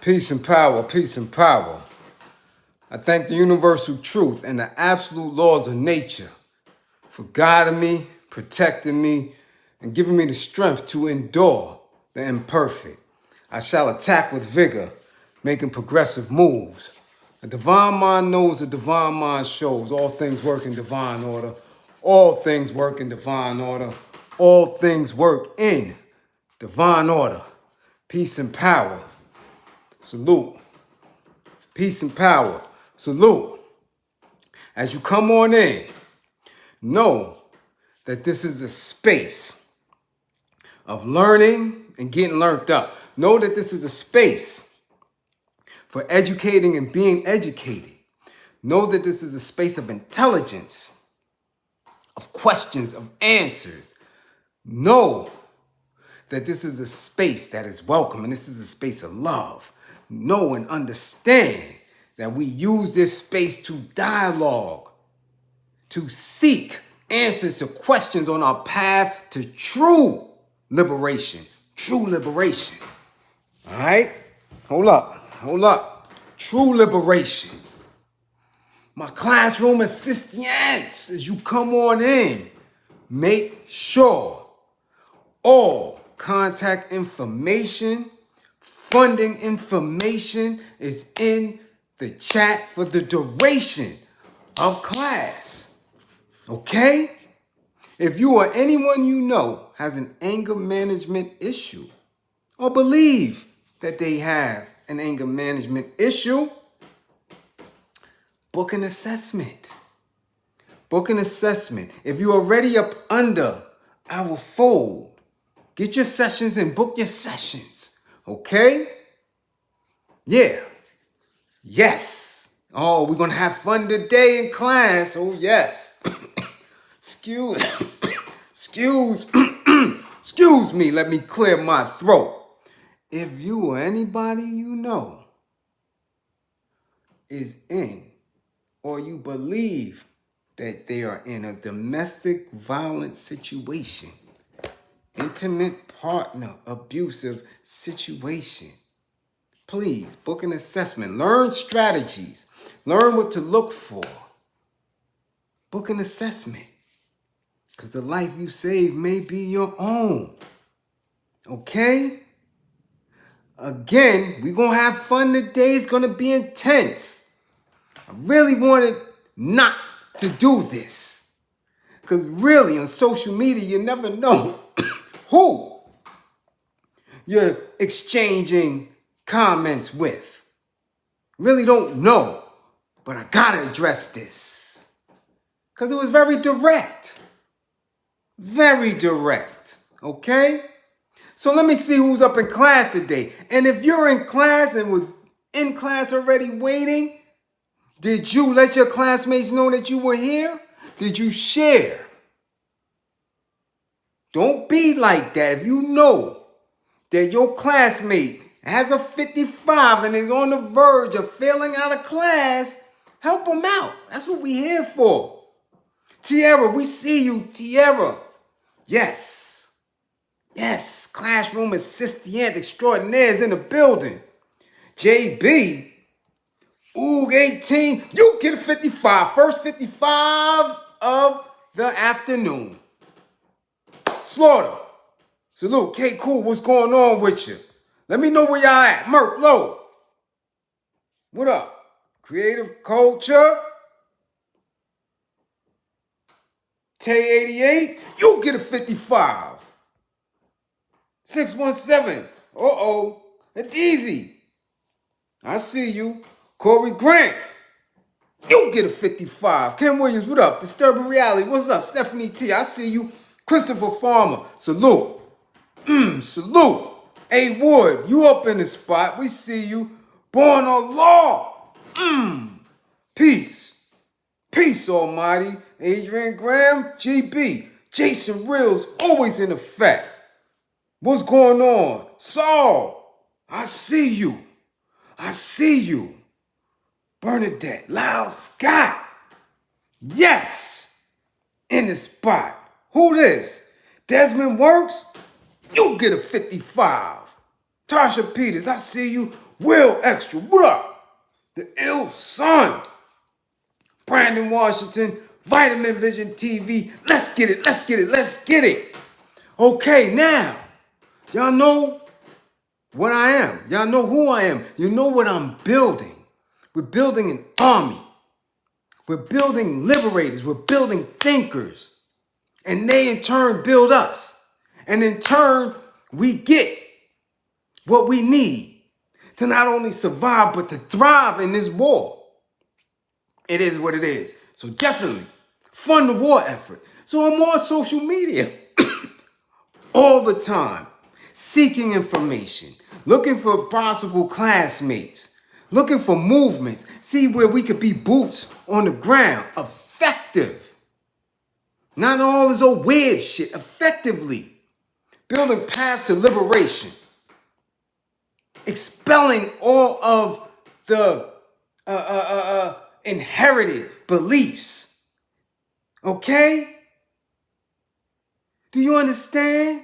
Peace and power, peace and power. I thank the universal truth and the absolute laws of nature for guiding me, protecting me, and giving me the strength to endure the imperfect. I shall attack with vigor, making progressive moves. A divine mind knows, a divine mind shows. All things work in divine order. All things work in divine order. All things work in divine order. Peace and power. Salute. Peace and power. Salute. As you come on in, know that this is a space of learning and getting learned up. Know that this is a space for educating and being educated. Know that this is a space of intelligence, of questions, of answers. Know that this is a space that is welcome and this is a space of love. Know and understand that we use this space to dialogue, to seek answers to questions on our path to true liberation. True liberation. All right? Hold up. True liberation. My classroom assistants, as you come on in, make sure all contact information, funding information is in the chat for the duration of class. Okay? If you or anyone you know has an anger management issue or believe that they have an anger management issue, book an assessment. Book an assessment. If you're already up under our fold, get your sessions and book your sessions. Okay? Yeah. Yes. Oh, we're going to have fun today in class. Oh, yes. Excuse me. Let me clear my throat. If you or anybody you know is in or you believe that they are in a domestic violence situation, intimate partner abusive situation, please book an assessment. Learn strategies. Learn what to look for. Book an assessment. Because the life you save may be your own. Okay? Again, we're going to have fun today. It's going to be intense. I really wanted not to do this. Because really, on social media, you never know who you're exchanging comments with. Really don't know. But I got to address this. Because it was very direct. Very direct. Okay? So let me see who's up in class today. And if you're in class and was in class already waiting, did you let your classmates know that you were here? Did you share? Don't be like that. If you know that your classmate has a 55 and is on the verge of failing out of class, help them out. That's what we're here for. Tiara, we see you, Tiara. Yes. Yes, classroom assistant extraordinaire is in the building. JB, ooh, 18, you get a 55. First 55 of the afternoon. Slaughter, salute. K Cool, what's going on with you? Let me know where y'all at. Merc, Low, what up? Creative Culture. Tay 88, you get a 55. 617, it's easy. I see you. Corey Grant, you get a 55. Ken Williams, what up? Disturbing Reality, what's up? Stephanie T, I see you. Christopher Farmer, salute. Salute. A Wood, you up in the spot. We see you. Born on Law. Peace. Peace, Almighty. Adrian Graham, GB. Jason Reels, always in effect. What's going on? Saul, I see you. I see you. Bernadette, Loud Scott. Yes. In the spot. Who this? Desmond Works? You get a 55. Tasha Peters, I see you. Will Extra, what up? The Ill Son. Brandon Washington, Vitamin Vision TV. Let's get it, let's get it, let's get it. Okay, now, y'all know what I am. Y'all know who I am. You know what I'm building. We're building an army. We're building liberators. We're building thinkers. And they in turn build us. And in turn, we get what we need to not only survive, but to thrive in this war. It is what it is. So definitely fund the war effort. So I'm on social media all the time, seeking information, looking for possible classmates, looking for movements, see where we could be boots on the ground, effective. Not all this old weird shit, effectively. Building paths to liberation. Expelling all of the inherited beliefs. Okay? Do you understand?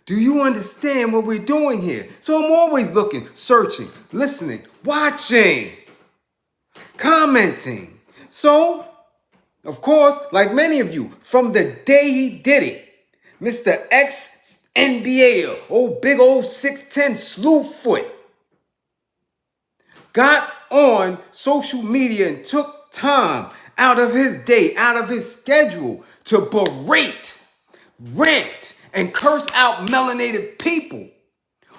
Do you understand what we're doing here? So I'm always looking, searching, listening, watching, commenting. So, of course, like many of you, from the day he did it, Mr. Ex-NBA, big old 6'10" slew foot, got on social media and took time out of his day, out of his schedule to berate, rant, and curse out melanated people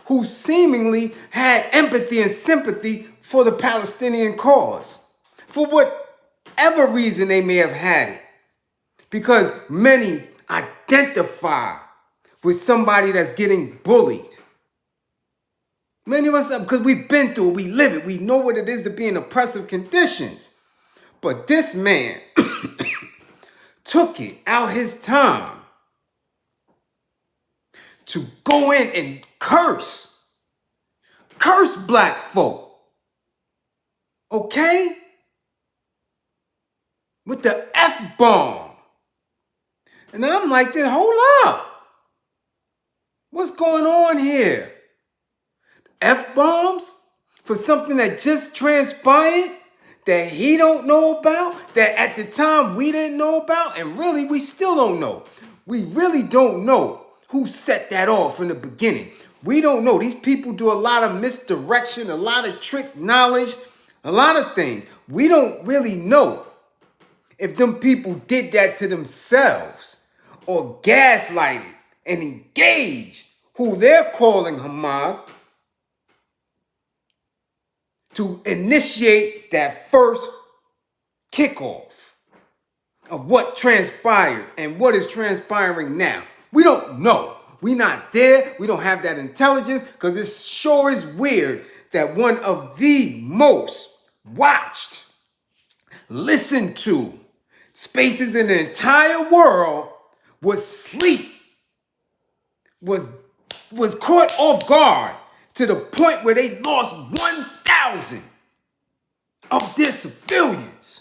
who seemingly had empathy and sympathy for the Palestinian cause. For whatever reason they may have had it. Because many identify with somebody that's getting bullied. Many of us, because we've been through it, we live it, we know what it is to be in oppressive conditions. But this man took it out his time to go in and curse black folk. Okay? With the F-bomb. And I'm like, hold up. What's going on here? F-bombs for something that just transpired that he don't know about, that at the time we didn't know about, and really we still don't know. We really don't know who set that off in the beginning. We don't know. These people do a lot of misdirection, a lot of trick knowledge, a lot of things. We don't really know if them people did that to themselves or gaslighted and engaged who they're calling Hamas to initiate that first kickoff of what transpired and what is transpiring now. We don't know. We're not there. We don't have that intelligence because it sure is weird that one of the most watched, listened to spaces in the entire world was caught off guard to the point where they lost 1,000 of their civilians.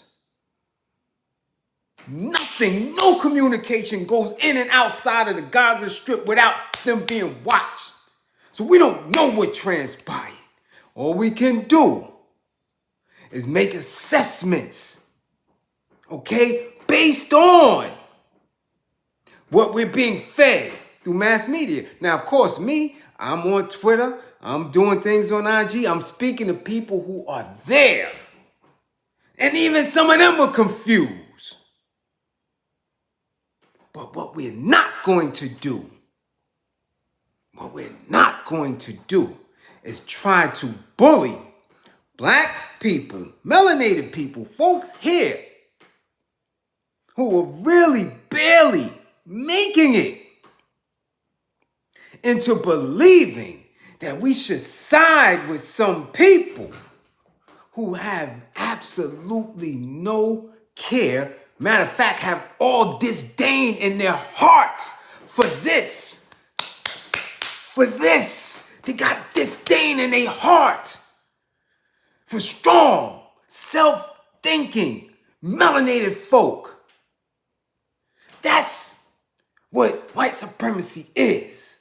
Nothing, no communication goes in and outside of the Gaza Strip without them being watched. So we don't know what transpired. All we can do is make assessments, okay, based on what we're being fed through mass media. Now, of course, I'm on Twitter. I'm doing things on IG. I'm speaking to people who are there. And even some of them are confused. But what we're not going to do is try to bully black people, melanated people, folks here who are really barely making it into believing that we should side with some people who have absolutely no care, matter of fact, have all disdain in their hearts for this. For this. They got disdain in their heart for strong, self-thinking, melanated folk. That's what white supremacy is.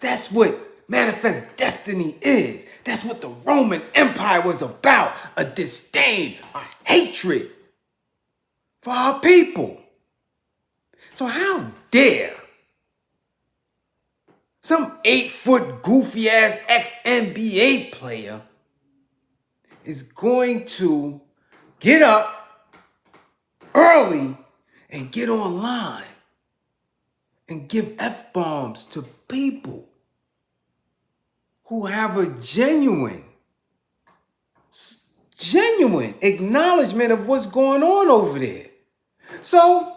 That's what manifest destiny is. That's what the Roman Empire was about. A disdain, a hatred for our people. So how dare some 8-foot goofy-ass ex-NBA player is going to get up early and get online and give F-bombs to people who have a genuine acknowledgement of what's going on over there. So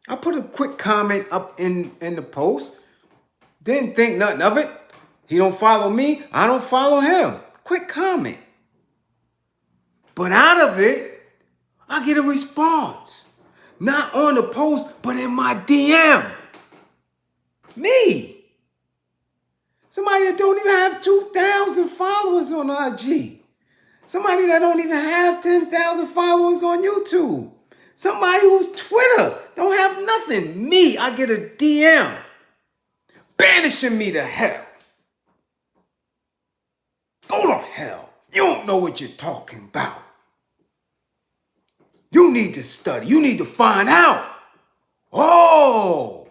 I put a quick comment up in the post. Didn't think nothing of it. He don't follow me. I don't follow him. Quick comment. But out of it, I get a response. Not on the post, but in my DM. Me. Somebody that don't even have 2,000 followers on IG. Somebody that don't even have 10,000 followers on YouTube. Somebody whose Twitter don't have nothing. Me, I get a DM. Banishing me to hell. Go to hell. You don't know what you're talking about. You need to study. You need to find out. Oh.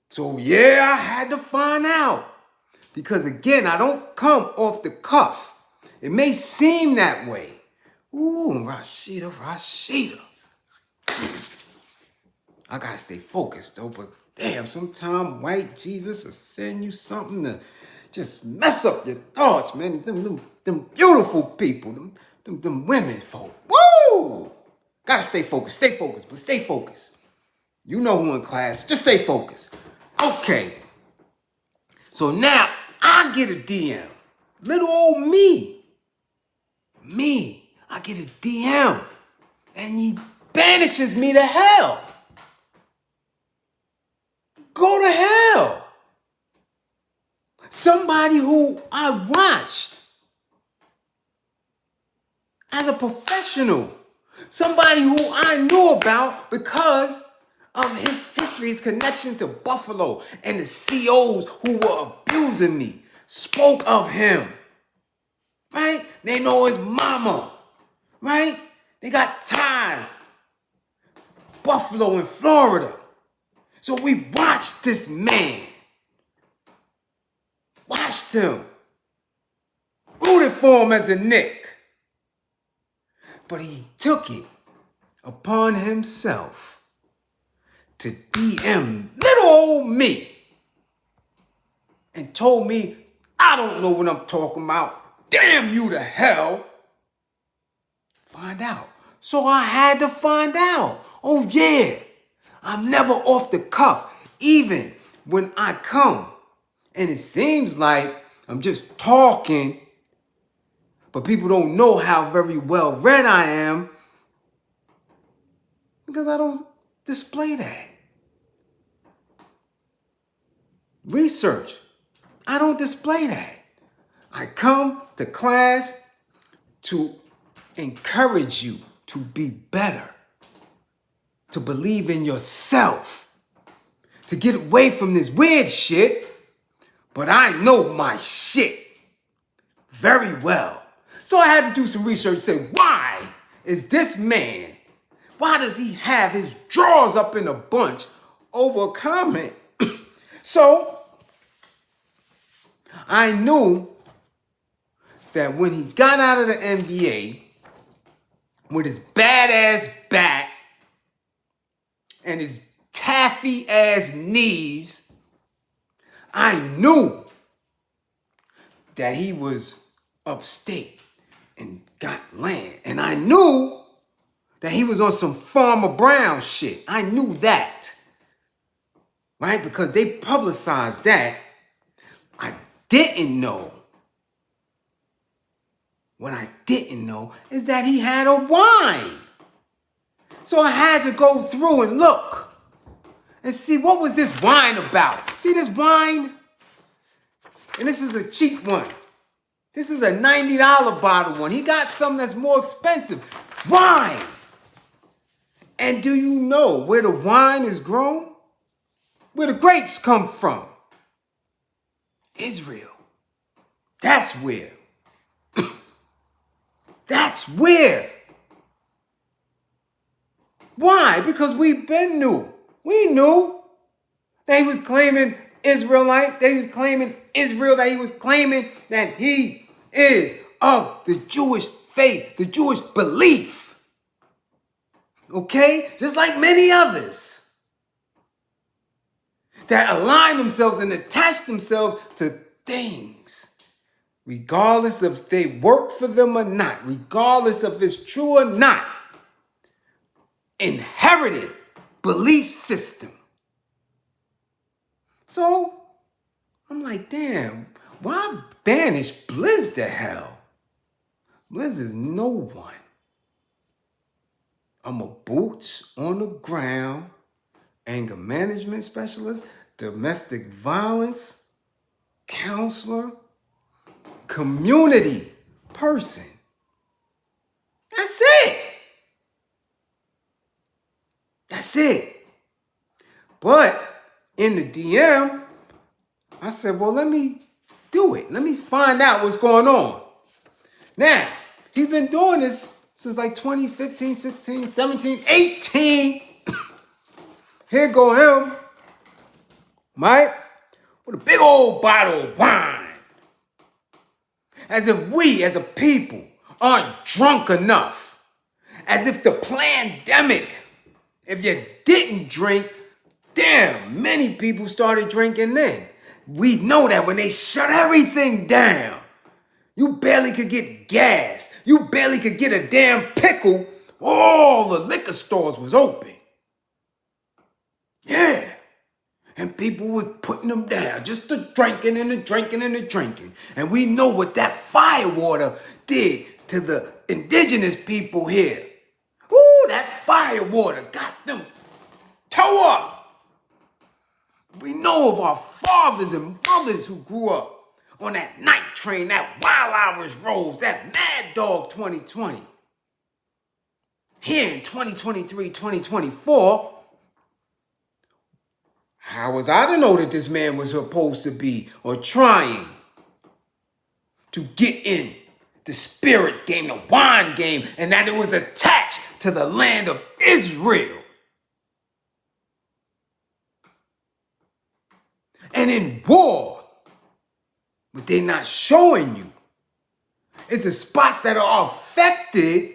So yeah, I had to find out. Because again, I don't come off the cuff. It may seem that way. Ooh, Rashida. I gotta stay focused though, but damn, sometime white Jesus will send you something to just mess up your thoughts, man. Them beautiful people, them women folk. Woo! Gotta stay focused, but stay focused. You know who in class, just stay focused. Okay. So now I get a DM. Little old me. I get a DM. And he banishes me to hell. Go to hell. Somebody who I watched as a professional. Somebody who I knew about because of his history, his connection to Buffalo, and the COs who were abusing me spoke of him. Right? They know his mama. Right? They got ties. Buffalo in Florida. So we watched this man. Watched him. Rooted for him as a Nick. But he took it upon himself to DM little old me and told me, I don't know what I'm talking about. Damn you to hell. Find out. So I had to find out. Oh yeah, I'm never off the cuff, even when I come. And it seems like I'm just talking, but people don't know how very well read I am because I don't display that. Research, I don't display that. I come to class to encourage you to be better, to believe in yourself, to get away from this weird shit. But I know my shit very well. So I had to do some research, say, why is this man, why does he have his drawers up in a bunch over a comment? So I knew that when he got out of the NBA with his badass back and his taffy ass knees, I knew that he was upstate and got land. And I knew that he was on some Farmer Brown shit. I knew that. Right? Because they publicized that. I didn't know. What I didn't know is that he had a wine. So I had to go through and look and see what was this wine about. See this wine? And this is a cheap one. This is a $90 bottle one. He got something that's more expensive. Wine. And do you know where the wine is grown? Where the grapes come from? Israel. That's where. That's where. Why? Because we been knew. We knew that he was claiming Israelite, that he was claiming Israel, that he was claiming that he is of the Jewish faith, the Jewish belief. Okay? Just like many others that align themselves and attach themselves to things, regardless if they work for them or not, regardless if it's true or not. Inherited belief system. So I'm like, damn, why banish Bliz to hell? Bliz is no one. I'm a boots on the ground, anger management specialist, domestic violence counselor, community person. That's it. That's it. But in the DM, I said, well, let me do it. Let me find out what's going on. Now, he's been doing this since like 2015, 16, 17, 18. Here go him, right? With a big old bottle of wine. As if we, as a people, aren't drunk enough. As if the pandemic, if you didn't drink, damn, many people started drinking then. We know that when they shut everything down, you barely could get gas. You barely could get a damn pickle. All the liquor stores was open. Yeah. And people was putting them down. Just the drinking and the drinking and the drinking. And we know what that firewater did to the indigenous people here. Ooh, that firewater got them toe up. We know of our fathers and mothers who grew up on that night train, that Wild Irish Rose, that Mad Dog 2020. Here in 2023, 2024, how was I to know that this man was supposed to be or trying to get in the spirit game, the wine game, and that it was attached to the land of Israel? And in war, what they're not showing you is the spots that are affected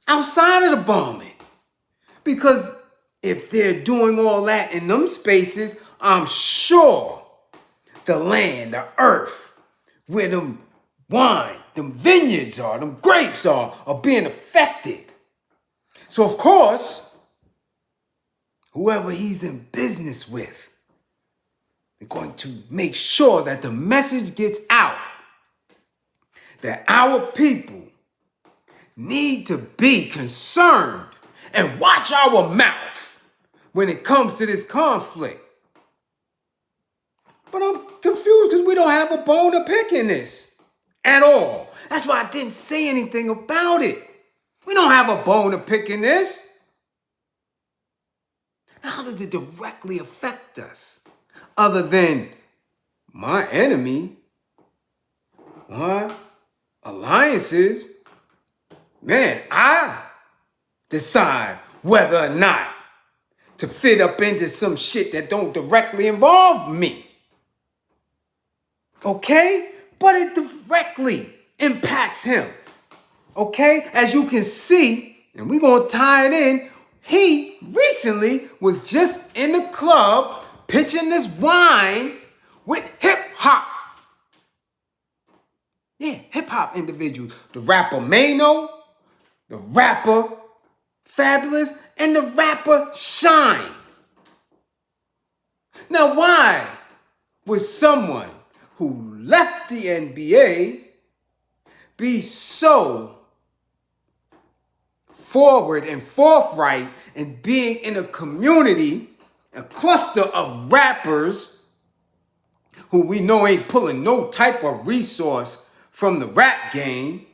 outside of the bombing. Because if they're doing all that in them spaces, I'm sure the land, the earth, where them wine, them vineyards are, them grapes are being affected. So of course, whoever he's in business with, they're going to make sure that the message gets out that our people need to be concerned and watch our mouth when it comes to this conflict. But I'm confused because we don't have a bone to pick in this at all. That's why I didn't say anything about it. We don't have a bone to pick in this. How does it directly affect us? Other than my enemy, my alliances, man, I decide whether or not to fit up into some shit that don't directly involve me. Okay? But it directly impacts him. Okay? As you can see, and we're going to tie it in, he recently was just in the club pitching this wine with hip-hop. Yeah, hip-hop individuals. The rapper Maino, the rapper Fabolous, and the rapper Shyne. Now, why would someone who left the NBA be so forward and forthright in being in a community, a cluster of rappers who we know ain't pulling no type of resource from the rap game,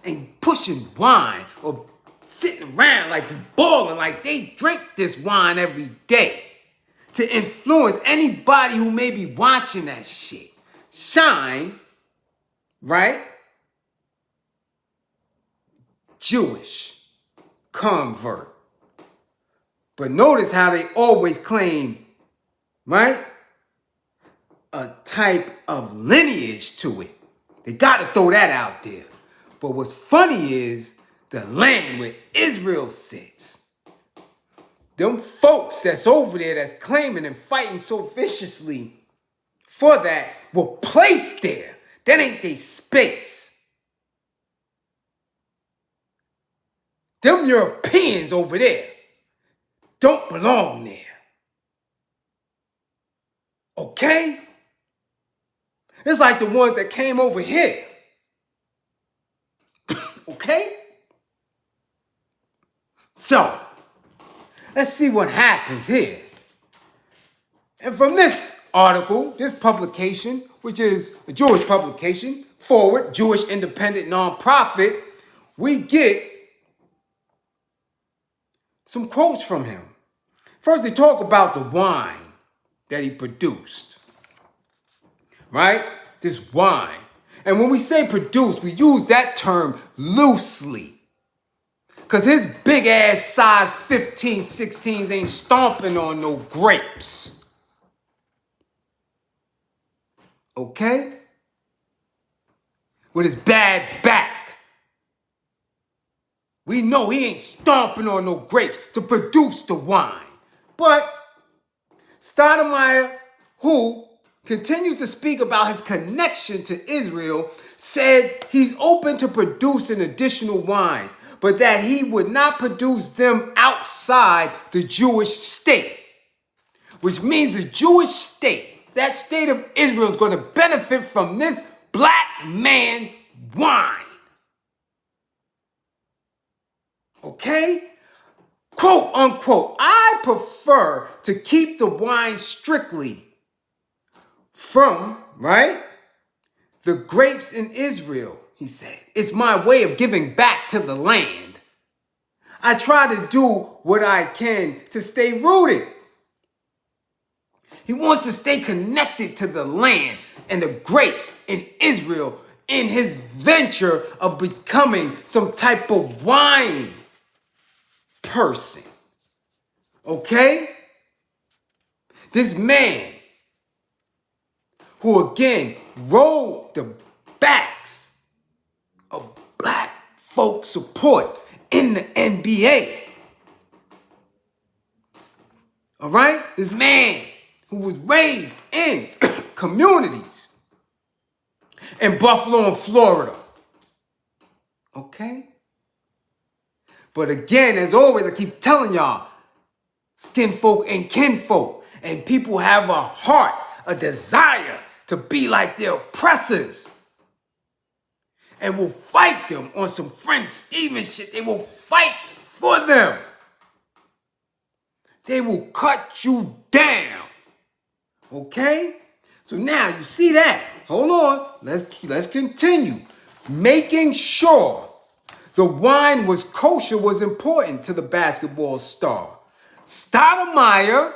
and pushing wine or sitting around like balling like they drink this wine every day to influence anybody who may be watching that shit, Shyne, right? Jewish convert. But notice how they always claim, right, a type of lineage to it. They got to throw that out there. But what's funny is the land where Israel sits. Them folks that's over there that's claiming and fighting so viciously for that were placed there. That ain't their space. Them Europeans over there don't belong there. Okay? It's like the ones that came over here. Okay? So, let's see what happens here. And from this article, this publication, which is a Jewish publication, Forward, Jewish independent nonprofit, we get some quotes from him. First, they talk about the wine that he produced. Right? This wine. And when we say produce, we use that term loosely. Because his big ass size 15, 16s ain't stomping on no grapes. Okay? With his bad back. We know he ain't stomping on no grapes to produce the wine. But Stoudemire, who continues to speak about his connection to Israel, said he's open to producing additional wines, but that he would not produce them outside the Jewish state. Which means the Jewish state, that state of Israel, is going to benefit from this black man wine. Okay? Quote unquote, I prefer to keep the wine strictly from, right, the grapes in Israel, he said. It's my way of giving back to the land. I try to do what I can to stay rooted. He wants to stay connected to the land and the grapes in Israel in his venture of becoming some type of wine person. Okay? This man who again rode the backs of black folk support in the NBA. All right? This man who was raised in communities in Buffalo and Florida. Okay? But again, as always, I keep telling y'all, skin folk and kinfolk, and people have a heart, a desire to be like their oppressors, and will fight them on some Friend Stevens shit. They will fight for them. They will cut you down. Okay? So now you see that. Hold on. Let's continue. Making sure the wine was kosher was important to the basketball star. Stoudemire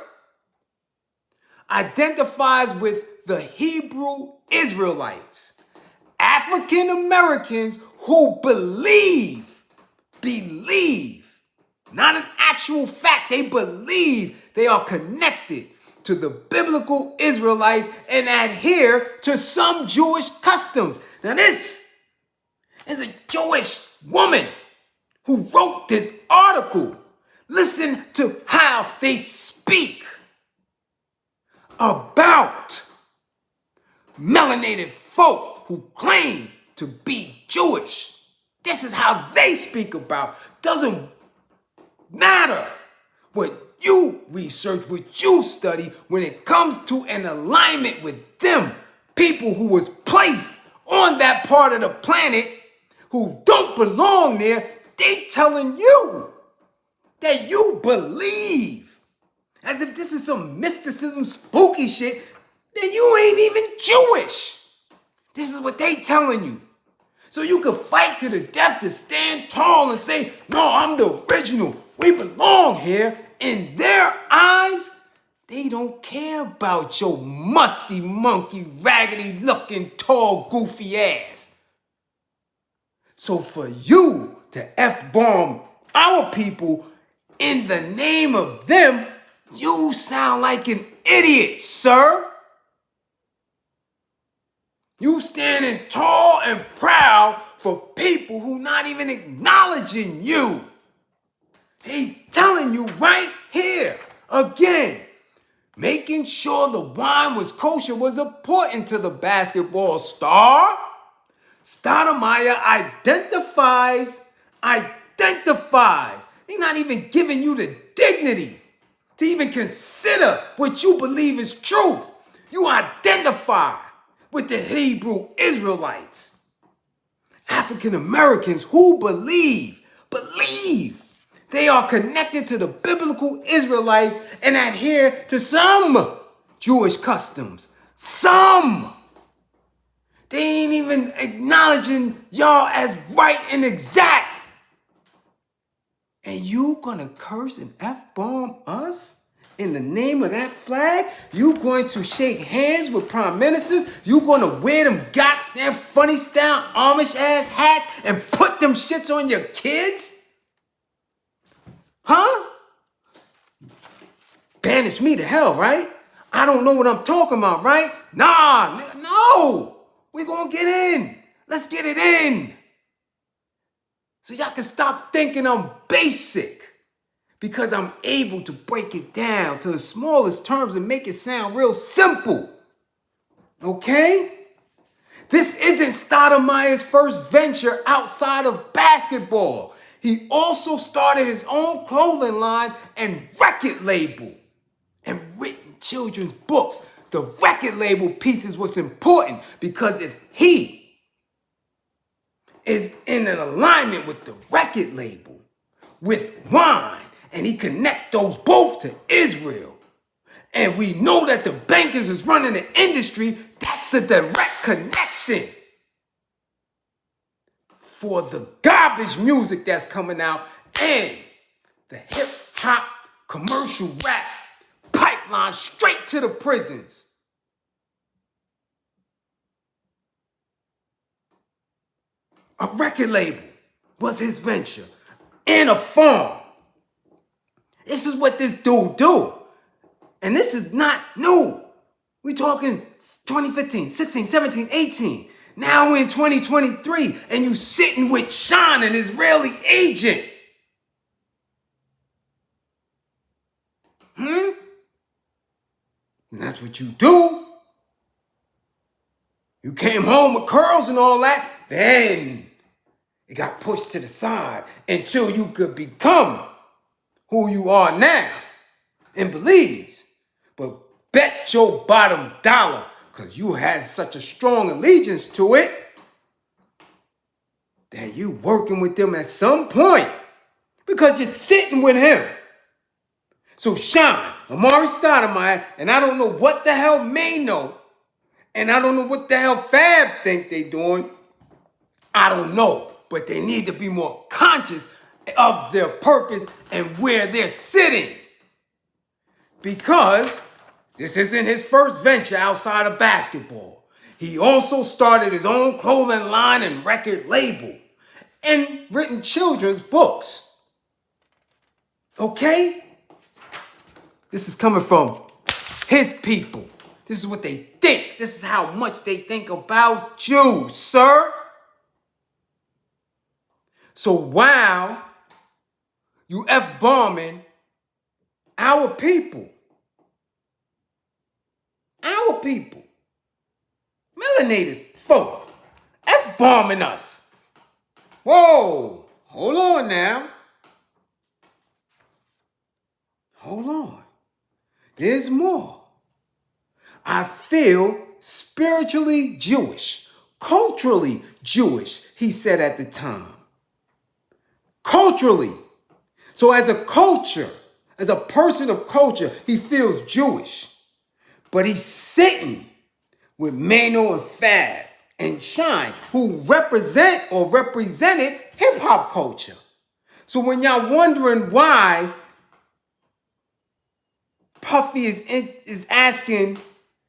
identifies with the Hebrew Israelites, African Americans who believe, not an actual fact, they believe they are connected to the biblical Israelites and adhere to some Jewish customs. Now this is a Jewish woman who wrote this article. Listen to how they speak about melanated folk who claim to be Jewish. This is how they speak about. Doesn't matter what you research, what you study, when it comes to an alignment with them, people who was placed on that part of the planet who don't belong there, they telling you that you believe, as if this is some mysticism, spooky shit, that you ain't even Jewish. This is what they telling you. So you can fight to the death to stand tall and say, no, I'm the original. We belong here. In their eyes, They don't care about your musty, monkey, raggedy looking, tall, goofy ass. So for you to F-bomb our people in the name of them, you sound like an idiot, sir. You standing tall and proud for people who not even acknowledging you. He's telling you right here, again, making sure the wine was kosher was important to the basketball star. Stoudemire identifies. He's not even giving you the dignity to even consider what you believe is truth. You identify with the Hebrew Israelites, African Americans who believe they are connected to the biblical Israelites and adhere to some Jewish customs. Some. They ain't even acknowledging y'all as right and exact. And you gonna curse and F-bomb us? In the name of that flag, you going to shake hands with prime ministers? You going to wear them goddamn funny style Amish ass hats and put them shits on your kids? Huh? Banish me to hell, right? I don't know what I'm talking about, right? Nah, no. We gonna get in. Let's get it in. So y'all can stop thinking I'm basic. Because I'm able to break it down to the smallest terms and make it sound real simple. Okay? This isn't Stoudemire's first venture outside of basketball. He also started his own clothing line and record label and written children's books. The record label piece is what's important because if he is in an alignment with the record label, with wine, and he connect those both to Israel. And we know that the bankers is running the industry. That's the direct connection for the garbage music that's coming out and the hip-hop commercial rap pipeline straight to the prisons. A record label was his venture and a farm. This is what this dude do. And this is not new. We talking 2015, 16, 17, 18. Now we're in 2023 and you sitting with Shyne, an Israeli agent. And that's what you do. You came home with curls and all that, then it got pushed to the side until you could become who you are now in Bliz. But bet your bottom dollar, because you had such a strong allegiance to it, that you working with them at some point because you're sitting with him. So Shyne, Amare Stoudemire, and I don't know what the hell Maino, and I don't know what the hell Fab think they doing. I don't know, but they need to be more conscious of their purpose and where they're sitting. Because this isn't his first venture outside of basketball. He also started his own clothing line and record label and written children's books. Okay? This is coming from his people. This is what they think. This is how much they think about you, sir. So while you F-bombing our people, melanated folk, F-bombing us. Whoa, hold on now. Hold on. There's more. I feel spiritually Jewish, culturally Jewish, he said at the time. Culturally. So as a culture, as a person of culture, he feels Jewish. But he's sitting with Maino and Fab and Shyne, who represent or represented hip-hop culture. So when y'all wondering why Puffy is asking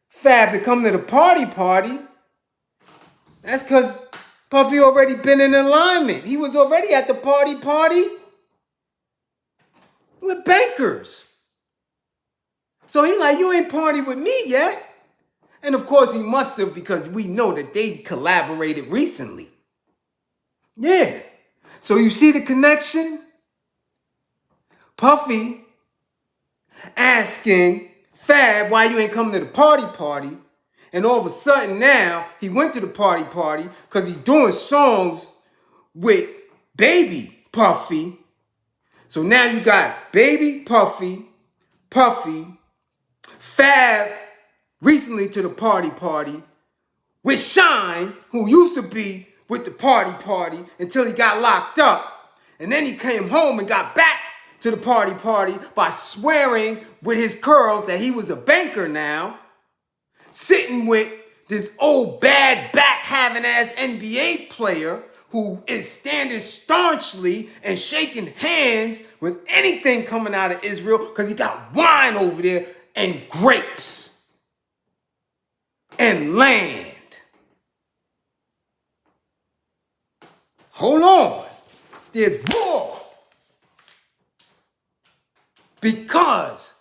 Fab to come to the party, that's because Puffy already been in alignment. He was already at the party with bankers. So he like, you ain't party with me yet. And of course he must have, because we know that they collaborated recently. Yeah. So you see the connection? Puffy asking Fab why you ain't come to the party. And all of a sudden now, he went to the party because he's doing songs with Baby Puffy. So now you got Baby Puffy, Fab recently to the party with Shyne, who used to be with the party until he got locked up. And then he came home and got back to the party by swearing with his curls that he was a banker now, sitting with this old bad back-having ass NBA player who is standing staunchly and shaking hands with anything coming out of Israel because he got wine over there and grapes and land. Hold on. There's more. Because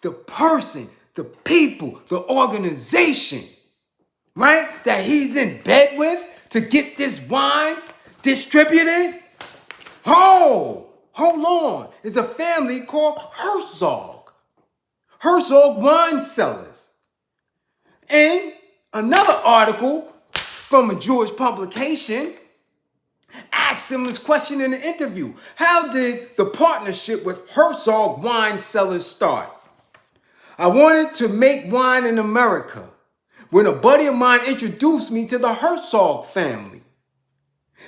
the person, the people, the organization, right, that he's in bed with to get this wine distributed, hold on. It's a family called Herzog Wine Cellars. And another article from a Jewish publication asked him this question in an interview. How did the partnership with Herzog Wine Cellars start? I wanted to make wine in America when a buddy of mine introduced me to the Herzog family.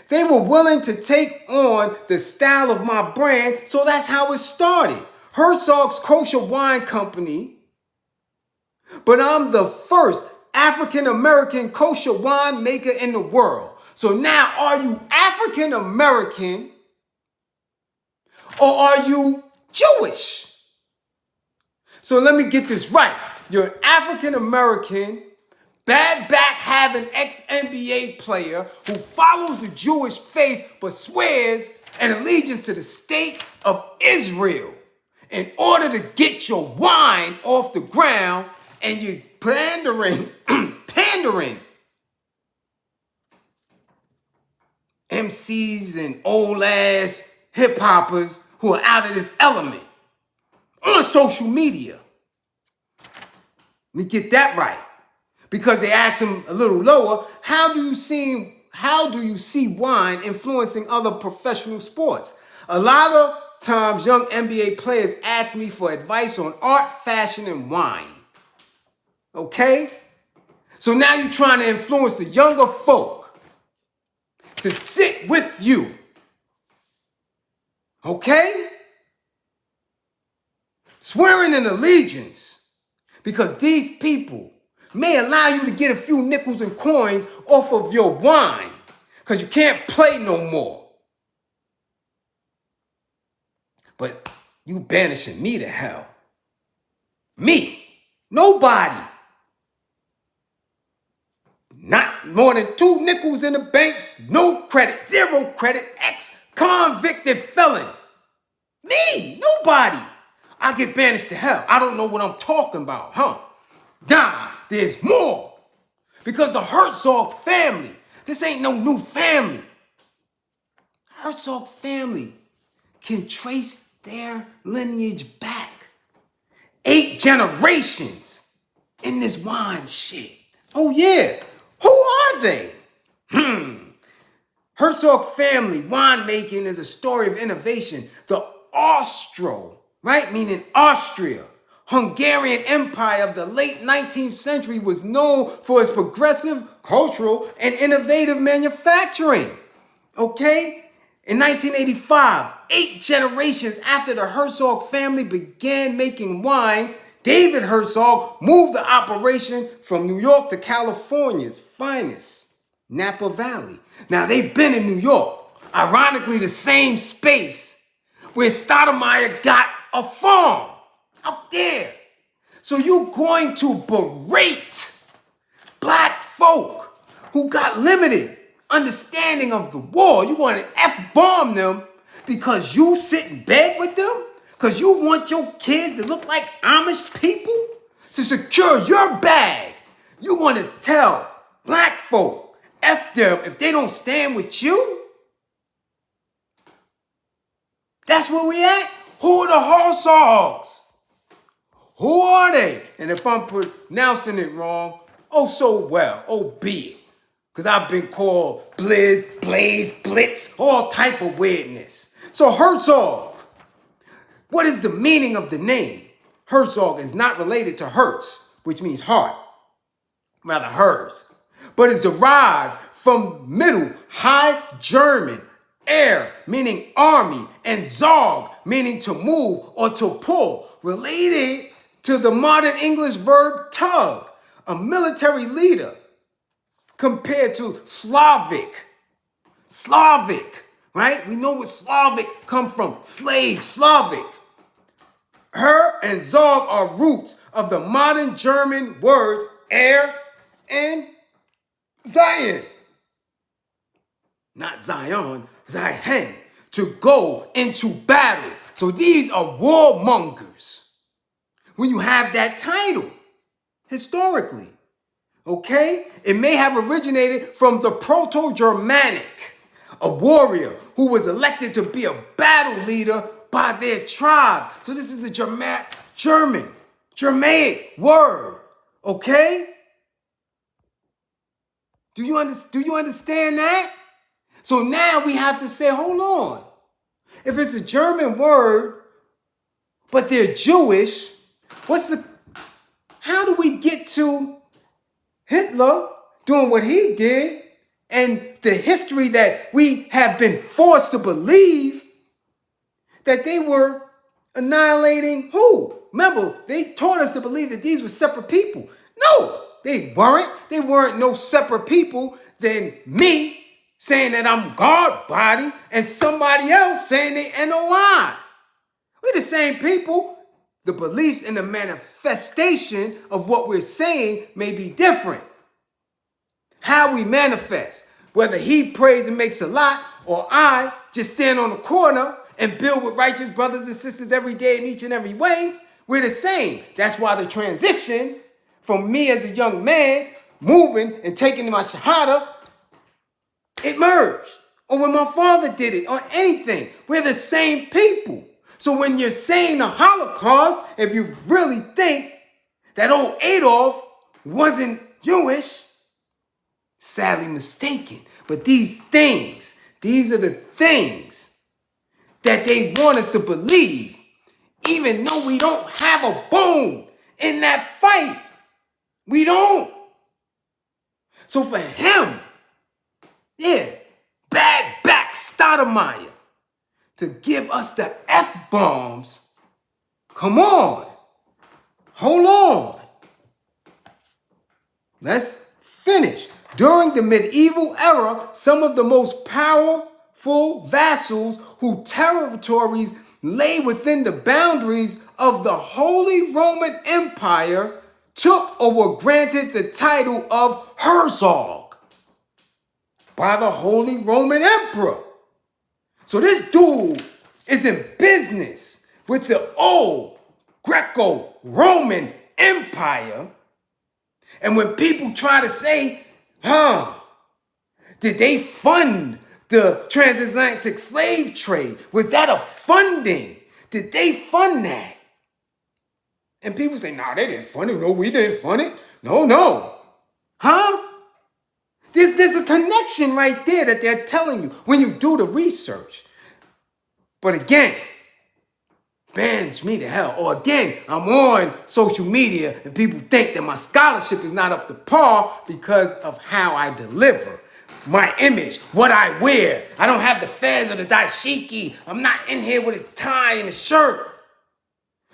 They were willing to take on the style of my brand, so that's how it started. Herzog's Kosher Wine Company. But I'm the first African-American kosher winemaker in the world. So now, are you African-American or are you Jewish? So let me get this right. You're an African-American, bad back-having ex-NBA player who follows the Jewish faith but swears an allegiance to the state of Israel in order to get your wine off the ground, and you're pandering MCs and old ass hip hoppers who are out of this element on social media. Let me get that right. Because they asked him a little lower, how do you see wine influencing other professional sports? A lot of times young NBA players ask me for advice on art, fashion, and wine. Okay? So now you're trying to influence the younger folk to sit with you. Okay? Swearing an allegiance because these people may allow you to get a few nickels and coins off of your wine because you can't play no more. But you banishing me to hell. Me. Nobody. Not more than 2 nickels in the bank, no credit, 0 credit, ex-convicted felon. Me, nobody. I get banished to hell. I don't know what I'm talking about, huh? Nah, there's more. Because the Herzog family, this ain't no new family. Herzog family can trace their lineage back 8 generations in this wine shit. Oh yeah. Who are they? Herzog family winemaking is a story of innovation. The Austro, right, meaning Austria, Hungarian Empire of the late 19th century was known for its progressive, cultural, and innovative manufacturing. Okay? In 1985, 8 generations after the Herzog family began making wine, David Herzog moved the operation from New York to California's finest, Napa Valley. Now, they've been in New York, ironically the same space where Stoudemire got a farm. out there. So you're going to berate black folk who got limited understanding of the war. You're going to F-bomb them because you sit in bed with them? Because you want your kids to look like Amish people? To secure your bag, you're going to tell black folk, F them if they don't stand with you? That's where we at? Who are the Horsehogs? Who are they? And if I'm pronouncing it wrong, oh so well, oh be it. Because I've been called Bliz, Blaze, Blitz, all type of weirdness. So Herzog, what is the meaning of the name? Herzog is not related to Herz, which means heart, rather hers, but is derived from Middle High German, air meaning army, and Zog meaning to move or to pull, related to the modern English verb tug, a military leader, compared to Slavic, right? We know where Slavic come from, slave, Slavic. Her and Zog are roots of the modern German words air and Zion. Not Zion, Zion, to go into battle. So these are warmongers. When you have that title, historically, okay? It may have originated from the Proto-Germanic, a warrior who was elected to be a battle leader by their tribes. So this is a Germanic word, okay? Do you understand that? So now we have to say, hold on. If it's a German word, but they're Jewish, how do we get to Hitler doing what he did and the history that we have been forced to believe that they were annihilating who? Remember, they taught us to believe that these were separate people. No, they weren't. They weren't no separate people than me saying that I'm God body and somebody else saying they NOI. We're the same people. The beliefs and the manifestation of what we're saying may be different. How we manifest, whether he prays and makes a lot or I just stand on the corner and build with righteous brothers and sisters every day in each and every way, we're the same. That's why the transition from me as a young man moving and taking my shahada, it merged. Or when my father did it, or anything. We're the same people. So when you're saying the Holocaust, if you really think that old Adolf wasn't Jewish, sadly mistaken. But these are the things that they want us to believe, even though we don't have a bone in that fight. We don't. So for him, bad back Stoudemire, to give us the F-bombs, come on, hold on. Let's finish. During the medieval era, some of the most powerful vassals whose territories lay within the boundaries of the Holy Roman Empire took or were granted the title of Herzog by the Holy Roman Emperor. So this dude is in business with the old Greco-Roman Empire. And when people try to say, did they fund the transatlantic slave trade? Was that a funding? Did they fund that? And people say, no, they didn't fund it. No, we didn't fund it. No. There's a connection right there that they're telling you when you do the research. But again, bans me to hell. Or again, I'm on social media and people think that my scholarship is not up to par because of how I deliver. My image, what I wear. I don't have the fez or the dashiki. I'm not in here with a tie and a shirt.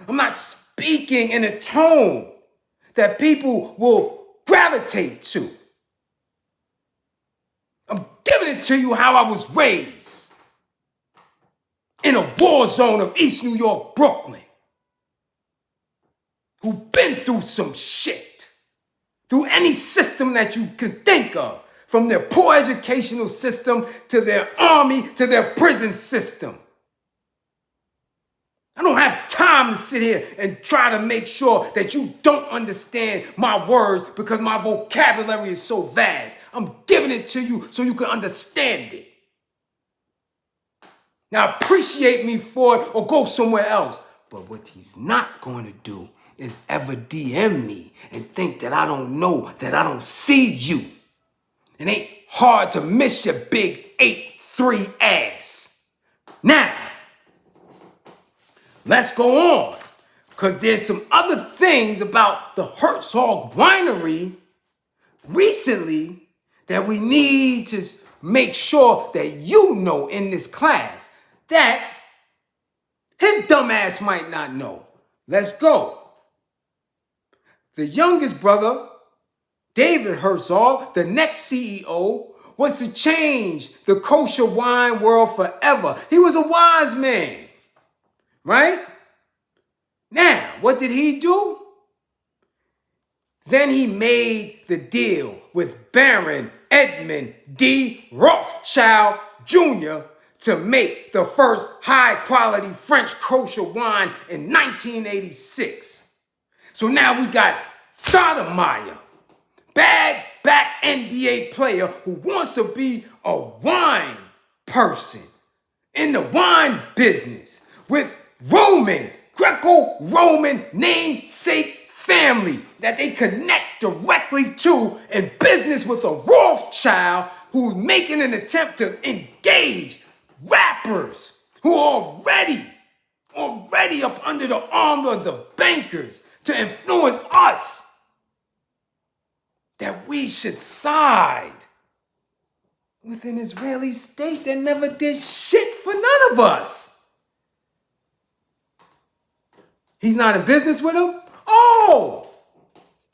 I'm not speaking in a tone that people will gravitate to. I'm giving it to you how I was raised. In a war zone of East New York, Brooklyn. who've been through some shit, through any system that you can think of, from their poor educational system to their army to their prison system. I don't have time to sit here and try to make sure that you don't understand my words because my vocabulary is so vast. I'm giving it to you so you can understand it. Now appreciate me for it or go somewhere else. But what he's not going to do is ever DM me and think that I don't know, that I don't see you. It ain't hard to miss your big 8'3" ass. Now, let's go on, because there's some other things about the Herzog Winery recently that we need to make sure that you know in this class that his dumb ass might not know. Let's go. The youngest brother, David Herzog, the next CEO, was to change the kosher wine world forever. He was a wise man. Right? Now, what did he do? Then he made the deal with Baron Edmund D. Rothschild Jr. to make the first high-quality French kosher wine in 1986. So now we got Stoudemire, bad back NBA player who wants to be a wine person in the wine business with Roman, Greco-Roman namesake family that they connect directly to in business with a Rothschild who's making an attempt to engage rappers who are already up under the arm of the bankers to influence us that we should side with an Israeli state that never did shit for none of us. He's not in business with him? Oh!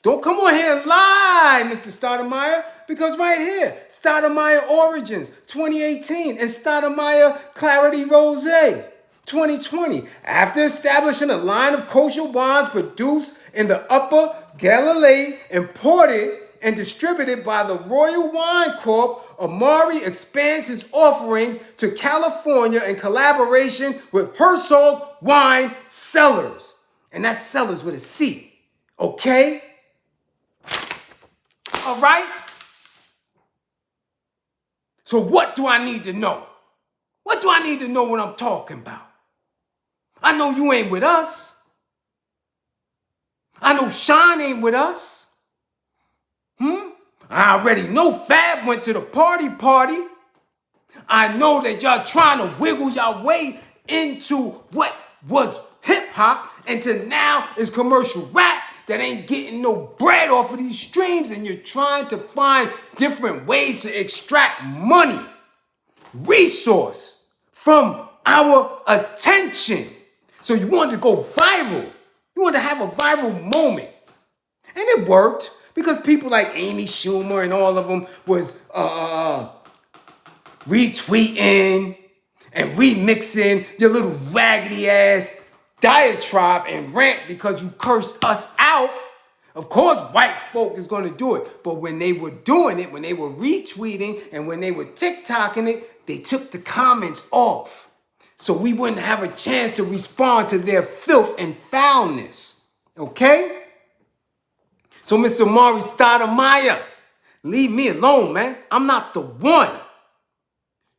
Don't come on here and lie, Mr. Stoudemire, because right here, Stoudemire Origins 2018 and Stoudemire Clarity Rosé 2020. After establishing a line of kosher wines produced in the Upper Galilee, imported and distributed by the Royal Wine Corp, Amare expands his offerings to California in collaboration with Herzog Wine Cellars. And that's Cellars with a C, okay? All right? So what do I need to know? What do I need to know what I'm talking about? I know you ain't with us. I know Shyne ain't with us. I already know Fab went to the party. I know that y'all trying to wiggle y'all way into what was hip-hop until now is commercial rap that ain't getting no bread off of these streams, and you're trying to find different ways to extract money, resource from our attention. So you wanted to go viral. You wanted to have a viral moment. And it worked because people like Amy Schumer and all of them was retweeting and remixing your little raggedy ass diatribe and rant because you cursed us out. Of course, white folk is going to do it. But when they were doing it, when they were retweeting and when they were TikToking it, they took the comments off. So we wouldn't have a chance to respond to their filth and foulness. Okay? So Mr. Amare Stoudemire, leave me alone, man. I'm not the one.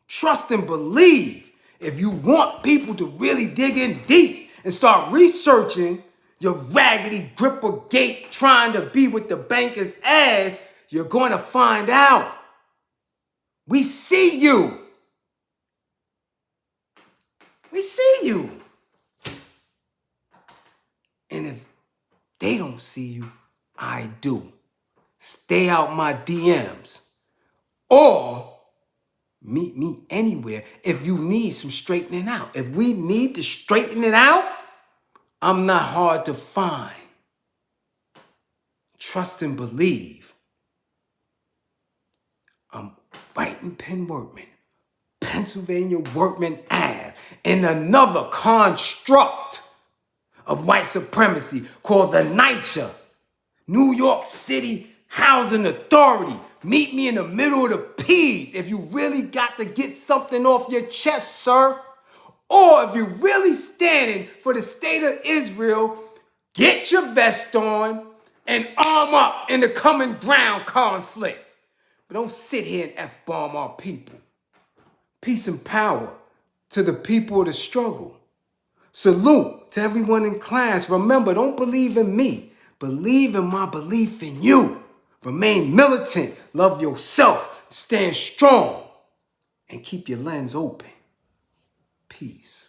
Trust and believe. If you want people to really dig in deep and start researching your raggedy gripper gate trying to be with the banker's ass, you're going to find out. We see you. We see you. And if they don't see you, I do. Stay out my DMs. Or meet me anywhere if you need some straightening out. If we need to straighten it out, I'm not hard to find. Trust and believe. I'm right in Penn Workman, Pennsylvania Workman Ave, in another construct of white supremacy called the NYCHA, New York City Housing Authority. Meet me in the middle of the P's if you really got to get something off your chest, sir. Or if you're really standing for the state of Israel, get your vest on and arm up in the coming ground conflict. But don't sit here and F-bomb our people. Peace and power to the people of the struggle. Salute to everyone in class. Remember, don't believe in me. Believe in my belief in you. Remain militant. Love yourself. Stand strong. And keep your lens open. Peace.